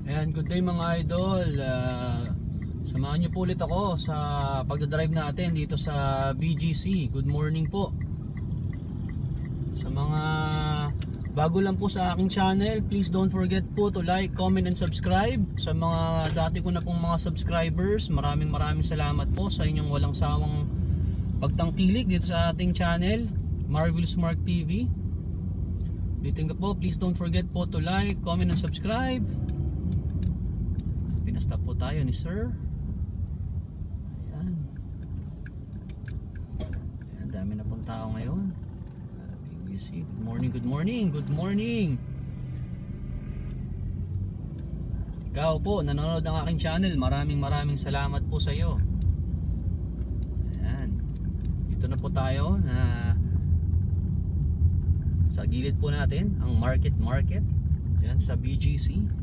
Ayan, good day mga idol. Samahan niyo po ulit ako sa pagdadrive natin dito sa BGC. Good morning po. Sa mga bago lang po sa aking channel, please don't forget po to like, comment, and subscribe. Sa mga dati ko na pong mga subscribers, maraming salamat po sa inyong walang sawang pagtangkilik dito sa ating channel, Marvelous Mark TV. Ulitin ko po, please don't forget po to like, comment, and subscribe. Pinastop po tayo ni sir. Ayan. Ayan, dami na pong tao ngayon. BBC, good morning, good morning, good morning. Ikaw po, nanonood ng aking channel, maraming salamat po sa iyo. Ayan. Dito na po tayo na sa gilid po natin ang market. Ayan, sa BGC.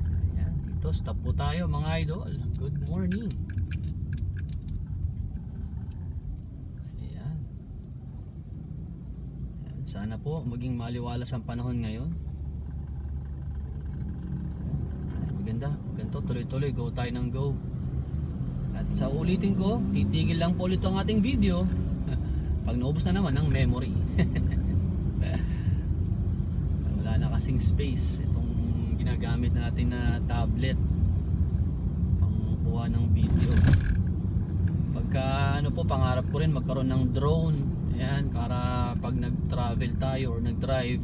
Dito, stop po tayo mga idol. Good morning. Ayan. Ayan. Sana po maging maliwalas ang panahon ngayon. Ayan. Maganda. Ganito, tuloy-tuloy. Go tayo ng go. At sa ulitin ko, titigil lang po ulit ang ating video pag naubos na naman ang memory. Wala na kasing space itong ginagamit natin na tablet pangkuha ng video. Pagka ano po, pangarap ko rin magkaroon ng drone. Ayan, para pag nag-travel tayo or nag-drive,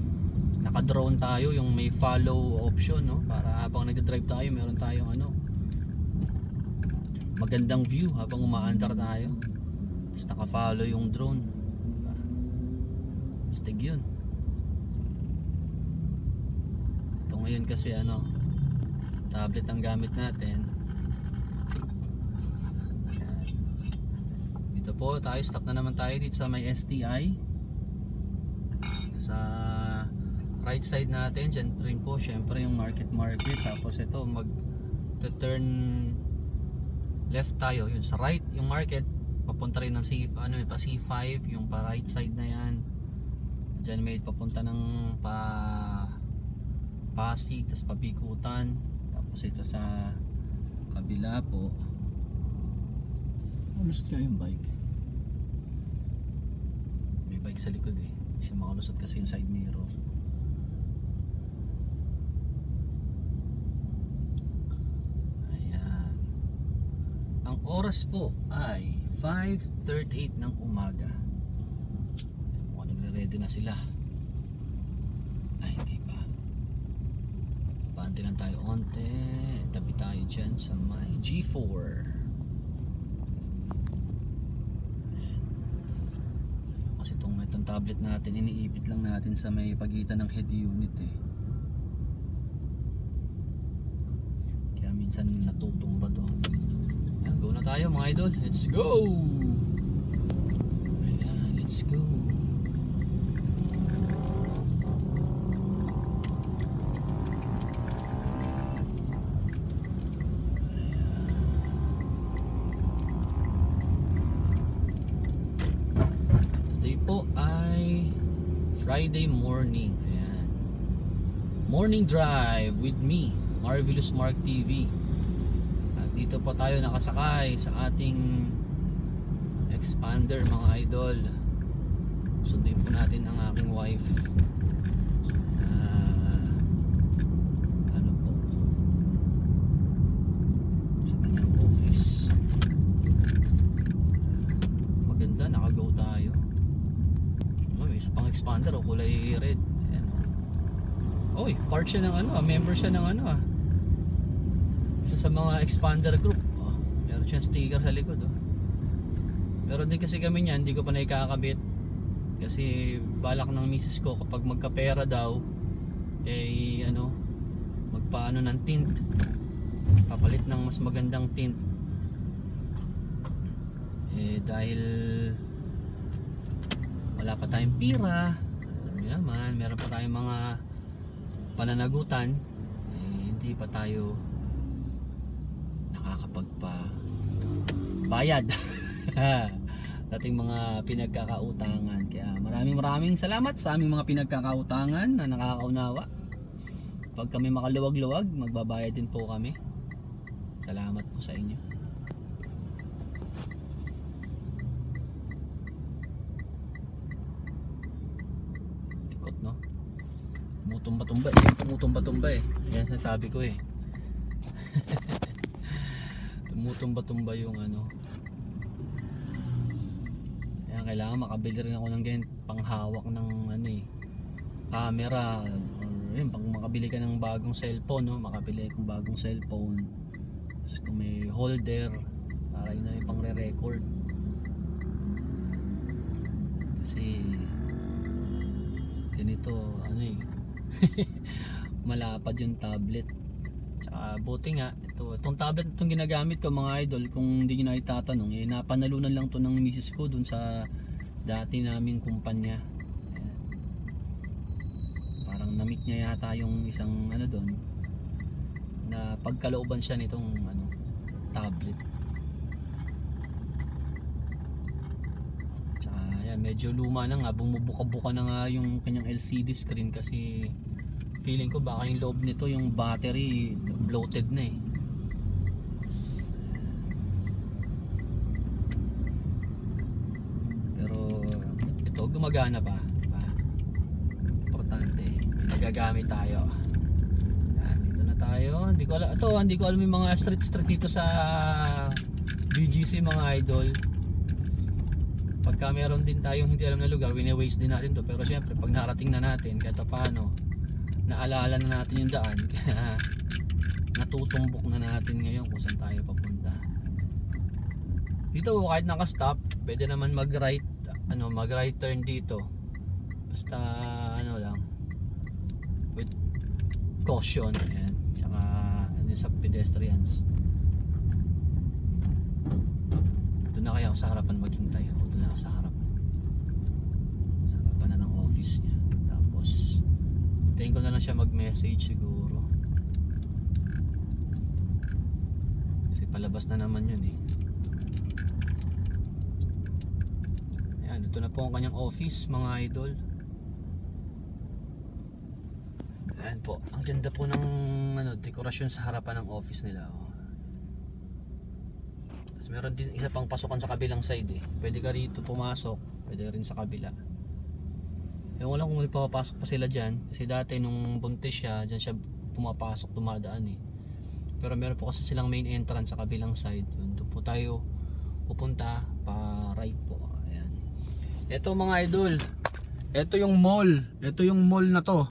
naka-drone tayo, yung may follow option, no? Para habang nag-drive tayo, meron tayong ano, magandang view habang umaandar tayo. Tapos naka-follow yung drone. Diba? Stig yun. Ngayon kasi ano, tablet ang gamit natin. Ayan. Dito po tayo, stop na naman tayo dito sa may STI. Sa right side natin, dyan rin po syempre yung market. Tapos ito, mag-turn left tayo. Yun sa right, yung market papunta rin ng C5, yung pa right side na yan. Dyan may papunta ng Pasig, tapos Pabikutan. Tapos ito sa kabila po, malusot nga yung bike. May bike sa likod eh, kasi makalusot kasi yung side mirror. Ayan. Ang oras po ay 5:38 ng umaga. Mukhang nagre-ready na sila. Ay, hindi pa. Paante lang tayo onte. Tabi tayo dyan sa may G4. Kasi itong tablet natin, iniipit lang natin sa may pagitan ng head unit eh. Kaya minsan natutumba to. Ayan, go na tayo mga idol. Let's go! Ayan, let's go. Friday morning. Ayan. Morning drive with me, Marvelous Mark TV. At dito po tayo nakasakay sa ating expander mga idol. Sundin po natin ang aking wife. Ano po, sa kanyang office. Maganda, nakago tayo. Isa pang expander o kulay red. Ayan, oh. Oy, part siya ng ano, member siya ng ano isa sa mga expander group. Meron siyang sticker sa likod. Meron din kasi kami niyan, hindi ko pa naikakabit. Kasi balak ng misis ko kapag magkapera daw, eh ano, magpaano ng tint. Papalit ng mas magandang tint. Eh dahil wala pa tayong pira, alam niyo naman, meron pa tayong mga pananagutan, eh, hindi pa tayo nakakapagpa-bayad dating mga pinagkakautangan. Kaya maraming salamat sa aming mga pinagkakautangan na nakakaunawa. Pag kami makaluwag-luwag, magbabayad din po kami. Salamat po sa inyo. Ikot, no? Tumutumba-tumba. Yung tumutumba-tumba eh. Ayan, nasabi ko eh. Tumutumba-tumba yung ano. Ayan, kailangan makabili rin ako ng ganyan panghawak ng ano eh, camera. Or yun, pag makabili ka ng bagong cellphone, no? Makabili akong bagong cellphone. Tapos kung may holder, para yun na rin pang re-record. Kasi ganito, ano eh, malapad yung tablet. Tsaka buti nga, itong tablet itong ginagamit ko mga idol, kung hindi nyo na itatanong, eh, napanalunan lang to ng misis ko dun sa dati naming kumpanya. Ayan. Parang na-meet niya yata yung isang ano dun, na pagkalooban siya nitong ano, tablet. Tsaka yan, medyo luma na nga, bumubuka-buka na nga yung kanyang LCD screen kasi feeling ko baka yung loob nito, yung battery bloated na eh. Pero ito gumagana pa, diba? Importante, nagagamit tayo. Yan, dito na tayo. Hindi ko alam yung mga street dito sa BGC mga idol. Pagka meron din tayong hindi alam na lugar, wine-waste din natin to. Pero syempre pag narating na natin, kahit paano naalala na natin yung daan, kaya natutumbok na natin ngayon kung saan tayo papunta. Dito kahit naka-stop, pwede naman mag-right, mag-right turn dito. Basta ano lang, with caution. Ayan. Tsaka ano sa pedestrians. Doon na kaya ako sa harapan maghintay. O doon na ako sa harapan. Sa harapan na ng office niya. Tapos hintayin ko na lang siya mag-message siguro. Kasi palabas na naman yun eh. Ayan, ito na po ang kanyang office mga idol. Ayan po, ang ganda po ng dekorasyon sa harapan ng office nila. Tapos meron din isa pang pasukan sa kabilang side eh. Pwede ka rito pumasok, pwede rin sa kabila. Ewan lang kung magpapasok pa sila dyan. Kasi dati nung buntis siya, dyan siya pumapasok, dumadaan eh. Pero meron po kasi silang main entrance sa kabilang side. Doon po tayo pupunta pa right po. Ayan. Ito mga idol, ito yung mall. Ito yung mall na to.